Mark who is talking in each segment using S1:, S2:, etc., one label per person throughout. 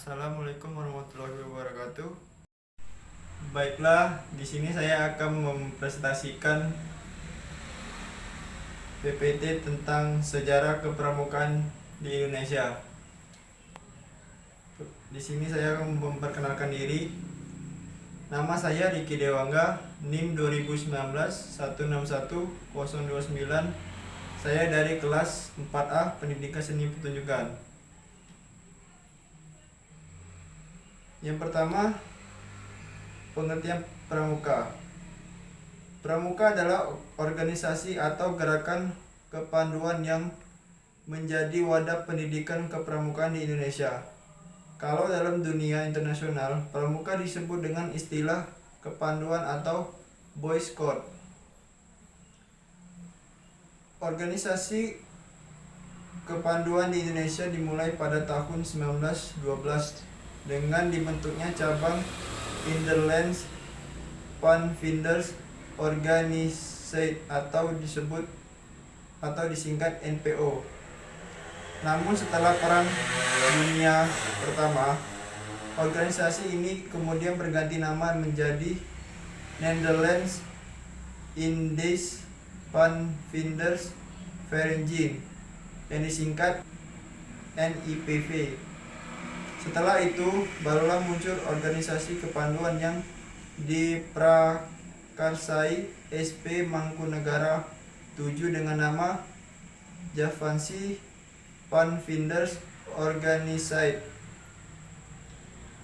S1: Assalamualaikum warahmatullahi wabarakatuh. Baiklah, di sini saya akan mempresentasikan PPT tentang sejarah kepramukaan di Indonesia. Di sini saya akan memperkenalkan diri. Nama saya Riki Dewangga, NIM 2019 161029. Saya dari kelas 4A Pendidikan Seni Pertunjukan. Yang pertama, pengertian pramuka. Pramuka adalah organisasi atau gerakan kepanduan yang menjadi wadah pendidikan kepramukaan di Indonesia. Kalau dalam dunia internasional, pramuka disebut dengan istilah kepanduan atau Boy Scout. Organisasi kepanduan di Indonesia dimulai pada tahun 1912 dengan dibentuknya cabang Interlands Panfinders Organization atau disingkat NPO. Namun setelah Perang Dunia Pertama, organisasi ini kemudian berganti nama menjadi Netherlands Indies Panfinders Vereniging yang disingkat NIPV. Setelah itu, barulah muncul organisasi kepanduan yang diprakarsai SP Mangkunegara 7 dengan nama Javansi Panfinders Organization.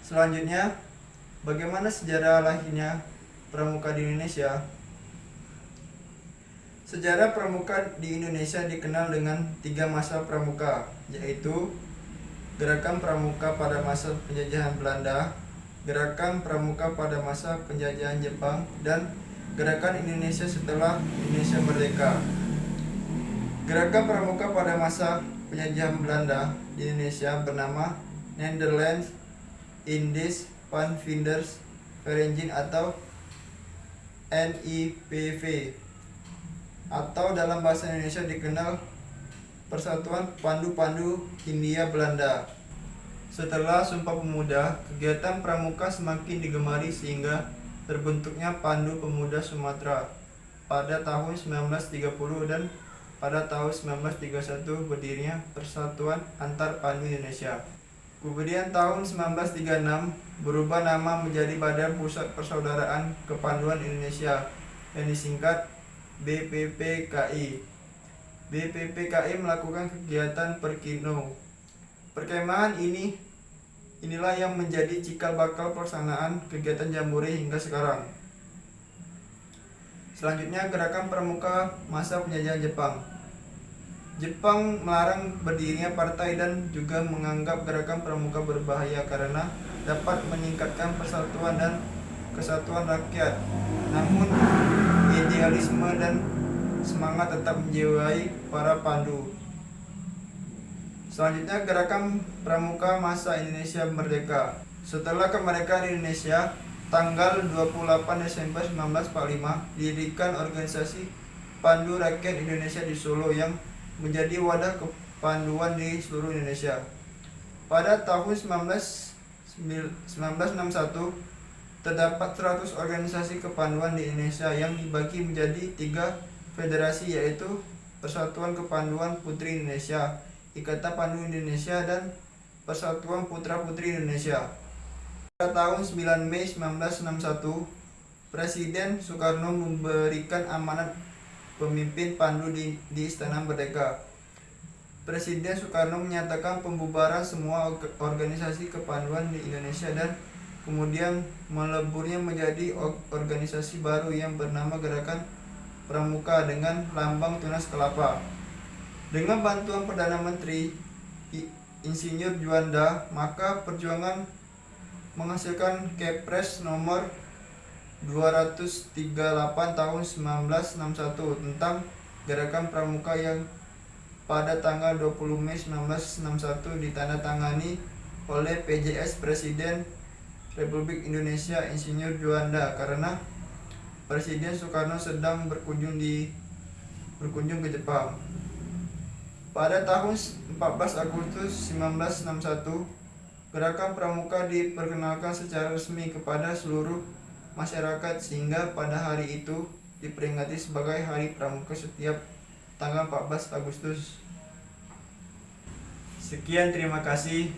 S1: Selanjutnya, bagaimana sejarah lahirnya pramuka di Indonesia? Sejarah pramuka di Indonesia dikenal dengan 3 masa pramuka, yaitu Gerakan Pramuka pada masa penjajahan Belanda, Gerakan Pramuka pada masa penjajahan Jepang, dan Gerakan Indonesia setelah Indonesia merdeka. Gerakan Pramuka pada masa penjajahan Belanda di Indonesia bernama Netherlands Indies Panfinders Vereniging atau NIPV, atau dalam bahasa Indonesia dikenal Persatuan Pandu-Pandu Hindia Belanda. Setelah Sumpah Pemuda, kegiatan pramuka semakin digemari sehingga terbentuknya Pandu Pemuda Sumatera pada tahun 1930 dan pada tahun 1931 berdirinya Persatuan Antar Pandu Indonesia. Kemudian tahun 1936 berubah nama menjadi Badan Pusat Persaudaraan Kepanduan Indonesia yang disingkat BPPKI. BPPKI melakukan kegiatan perkemahan inilah yang menjadi cikal bakal pelaksanaan kegiatan Jambore hingga sekarang. Selanjutnya, Gerakan Pramuka masa penjajahan Jepang. Jepang melarang berdirinya partai dan juga menganggap Gerakan Pramuka berbahaya karena dapat meningkatkan persatuan dan kesatuan rakyat. Namun, idealisme dan semangat tetap menjiwai para pandu. Selanjutnya, Gerakan Pramuka masa Indonesia Merdeka. Setelah kemerdekaan Indonesia, tanggal 28 Desember 1945 didirikan organisasi Pandu Rakyat Indonesia di Solo yang menjadi wadah kepanduan di seluruh Indonesia. Pada tahun 1961 terdapat 100 organisasi kepanduan di Indonesia yang dibagi menjadi 3 federasi, yaitu Persatuan Kepanduan Putri Indonesia, Ikatan Pandu Indonesia, dan Persatuan Putra Putri Indonesia. Pada tahun 9 Mei 1961, Presiden Soekarno memberikan amanat pemimpin Pandu di Istana Merdeka. Presiden Soekarno menyatakan pembubaran semua organisasi kepanduan di Indonesia dan kemudian meleburnya menjadi organisasi baru yang bernama Gerakan Pramuka dengan lambang tunas kelapa. Dengan bantuan Perdana Menteri Insinyur Juanda, maka perjuangan menghasilkan Kepres nomor 238 tahun 1961 tentang Gerakan Pramuka yang pada tanggal 20 Mei 1961 ditandatangani oleh PJS Presiden Republik Indonesia Insinyur Juanda karena Presiden Soekarno sedang berkunjung ke Jepang. Pada tahun 14 Agustus 1961, Gerakan Pramuka diperkenalkan secara resmi kepada seluruh masyarakat sehingga pada hari itu diperingati sebagai Hari Pramuka setiap tanggal 14 Agustus. Sekian, terima kasih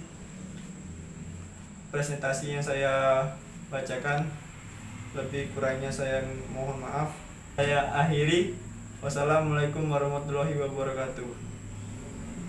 S1: presentasi yang saya bacakan. Lebih kurangnya saya mohon maaf. Saya akhiri. Wassalamualaikum warahmatullahi wabarakatuh.